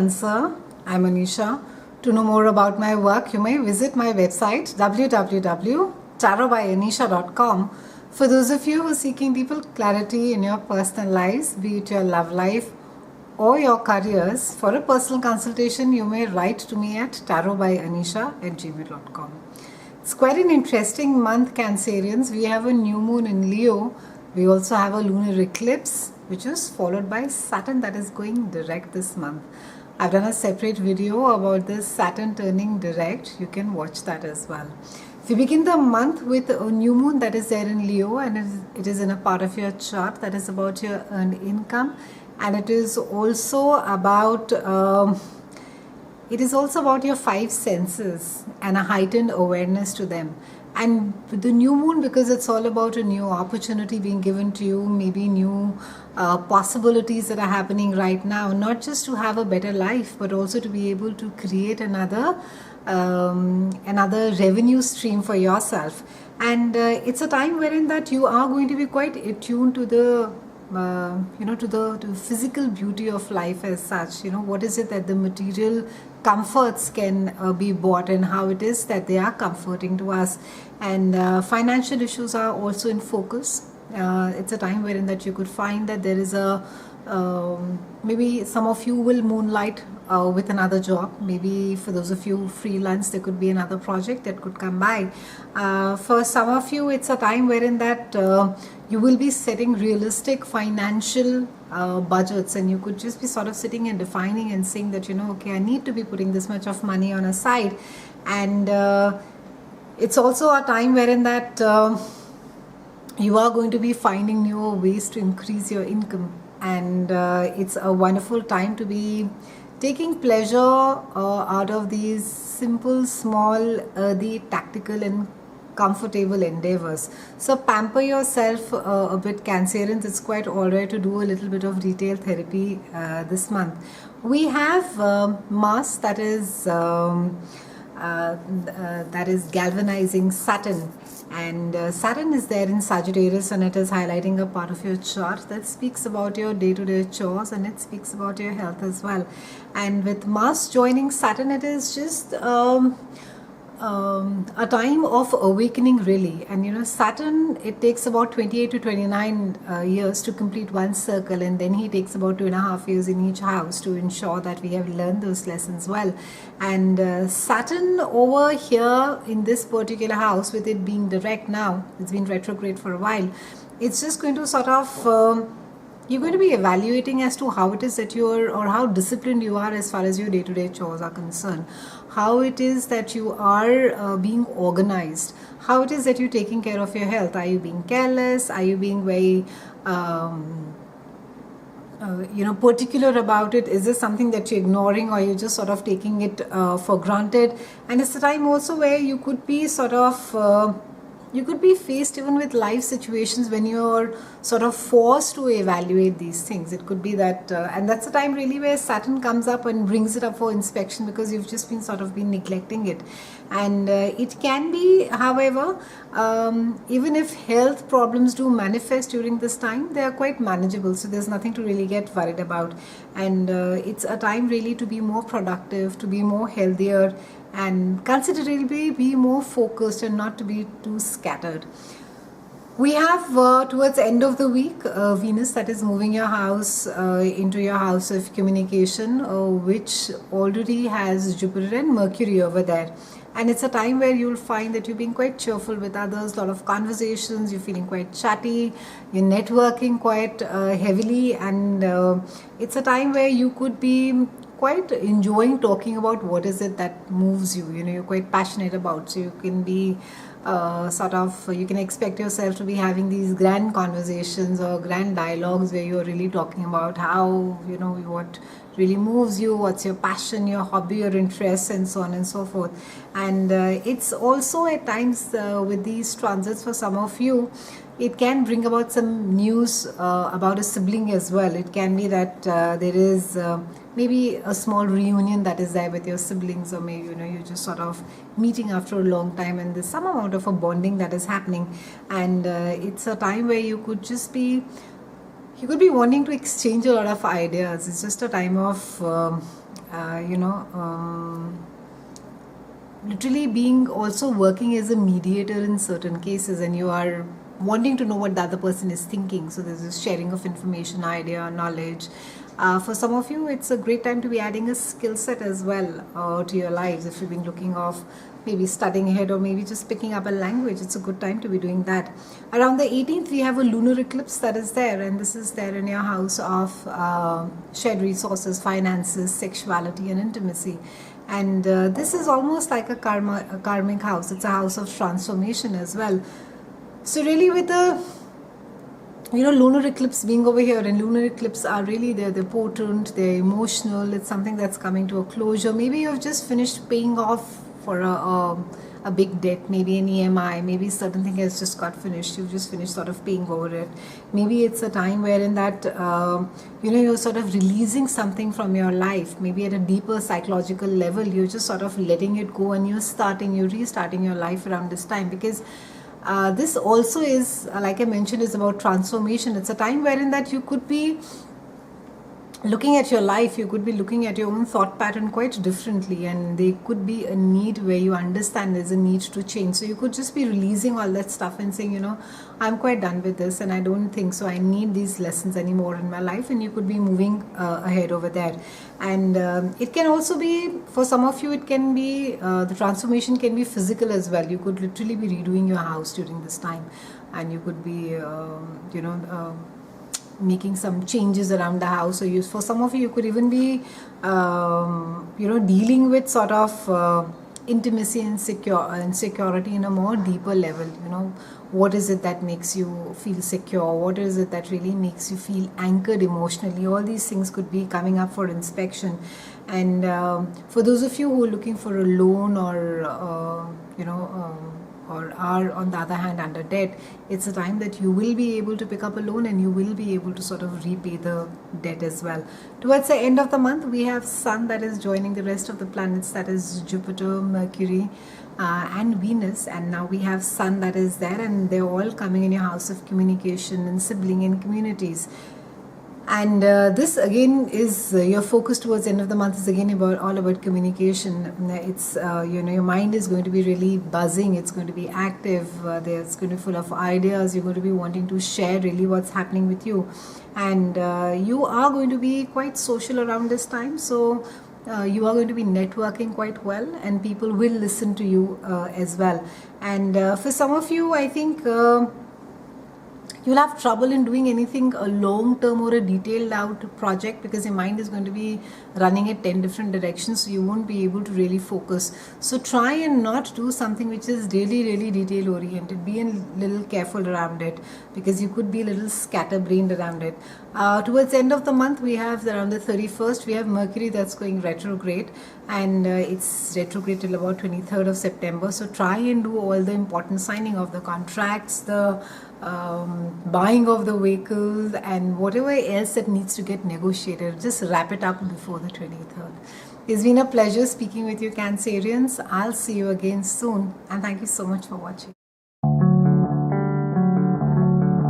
Cancer. I'm Anisha. To know more about my work, you may visit my website www.tarotbyanisha.com. For those of you who are seeking deeper clarity in your personal lives, be it your love life or your careers, for a personal consultation, you may write to me at tarotbyanisha@gmail.com. It's quite an interesting month, Cancerians. We have a new moon in Leo. We also have a lunar eclipse, which is followed by Saturn that is going direct this month. I've done a separate video about this Saturn turning direct. You can watch that as well. If you begin the month with a new moon that is there in Leo, and it is in a part of your chart that is about your earned income, and it is also about your five senses and a heightened awareness to them. And with the new moon, because it's all about a new opportunity being given to you, maybe new possibilities that are happening right now, not just to have a better life, but also to be able to create another revenue stream for yourself. And it's a time wherein that you are going to be quite attuned to the to the physical beauty of life as such. What is it that the material comforts can be bought, and how it is that they are comforting to us. And financial issues are also in focus. It's a time wherein that you could find that there is a maybe some of you will moonlight with another job. Maybe for those of you freelance, there could be another project that could come by. For some of you, it's a time wherein that you will be setting realistic financial budgets, and you could just be sort of sitting and defining and saying that, okay, I need to be putting this much of money on a side. And it's also a time wherein that you are going to be finding newer ways to increase your income. And it's a wonderful time to be taking pleasure out of these simple, small, earthy, tactical and comfortable endeavors. So pamper yourself a bit, Cancerians. It's quite alright to do a little bit of retail therapy this month. We have Mars that is galvanizing Saturn. And Saturn is there in Sagittarius, and it is highlighting a part of your chart that speaks about your day-to-day chores, and it speaks about your health as well. And with Mars joining Saturn, it is just a time of awakening, really. And Saturn, it takes about 28 to 29 years to complete one circle, and then he takes about 2.5 years in each house to ensure that we have learned those lessons well. And Saturn over here in this particular house, with it being direct now, it's been retrograde for a while, it's just going to sort of you're going to be evaluating as to how it is that or how disciplined you are as far as your day-to-day chores are concerned, how it is that you are being organized, how it is that you're taking care of your health. Are you being careless? Are you being very particular about it? Is this something that you're ignoring, or you're just sort of taking it for granted? And it's a time also where you could be sort of you could be faced even with life situations when you're sort of forced to evaluate these things. It could be that, and that's the time really where Saturn comes up and brings it up for inspection, because you've just been sort of been neglecting it. And it can be, however, even if health problems do manifest during this time, they are quite manageable. So there's nothing to really get worried about. And it's a time really to be more productive, to be more healthier, and considerably be more focused and not to be too scattered. We have towards the end of the week Venus that is moving your house into your house of communication, which already has Jupiter and Mercury over there. And it's a time where you'll find that you're being quite cheerful with others, a lot of conversations, you're feeling quite chatty, you're networking quite heavily, and it's a time where you could be quite enjoying talking about what is it that moves you, you're quite passionate about. So you can be you can expect yourself to be having these grand conversations or grand dialogues where you're really talking about how, what really moves you, what's your passion, your hobby, your interests, and so on and so forth. And it's also at times with these transits, for some of you, it can bring about some news about a sibling as well. It can be that there is maybe a small reunion that is there with your siblings, or maybe you're just sort of meeting after a long time, and there's some amount of a bonding that is happening. And it's a time where you could be wanting to exchange a lot of ideas. It's just a time of you know, literally being also working as a mediator in certain cases, and you are wanting to know what the other person is thinking. So there's this sharing of information, idea, knowledge. For some of you, it's a great time to be adding a skill set as well to your lives. If you've been looking off, maybe studying ahead, or maybe just picking up a language, it's a good time to be doing that. Around the 18th, we have a lunar eclipse that is there, and this is there in your house of shared resources, finances, sexuality, and intimacy. And this is almost like a karmic house. It's a house of transformation as well. So really, with the lunar eclipse being over here, and lunar eclipse are really they're potent, they're emotional. It's something that's coming to a closure. Maybe you've just finished paying off for a big debt, maybe an EMI, maybe certain thing has just got finished. You've just finished sort of paying over it. Maybe it's a time wherein that you're sort of releasing something from your life. Maybe at a deeper psychological level, you're just sort of letting it go, and you're restarting your life around this time, because this also is, like I mentioned, is about transformation. It's a time wherein that you could be looking at your life, you could be looking at your own thought pattern quite differently, and there could be a need where you understand there's a need to change. So you could just be releasing all that stuff and saying, I'm quite done with this, and I don't think so I need these lessons anymore in my life, and you could be moving ahead over there. And it can also be, for some of you, it can be the transformation can be physical as well. You could literally be redoing your house during this time, and you could be making some changes around the house. So for some of you, you could even be dealing with sort of intimacy and security in a more deeper level. What is it that makes you feel secure? What is it that really makes you feel anchored emotionally? All these things could be coming up for inspection. And for those of you who are looking for a loan, or are on the other hand under debt, it's a time that you will be able to pick up a loan, and you will be able to sort of repay the debt as well. Towards the end of the month, we have Sun that is joining the rest of the planets, that is Jupiter, Mercury, and Venus. And now we have Sun that is there, and they're all coming in your house of communication and sibling and communities. And this again is your focus towards the end of the month is again all about communication. It's your mind is going to be really buzzing. It's going to be active. It's going to be full of ideas. You're going to be wanting to share really what's happening with you, and you are going to be quite social around this time. So you are going to be networking quite well, and people will listen to you as well. And for some of you, I think you'll have trouble in doing anything a long term or a detailed out project, because your mind is going to be running at 10 different directions, so you won't be able to really focus. So try and not do something which is really detail oriented. Be a little careful around it, because you could be a little scatterbrained around it. Towards the end of the month, we have around the 31st, we have Mercury that's going retrograde, and it's retrograde till about 23rd of September. So try and do all the important signing of the contracts, the buying of the vehicles, and whatever else that needs to get negotiated. Just wrap it up before the 23rd. It's been a pleasure speaking with you, Cancerians. I'll see you again soon, and thank you so much for watching.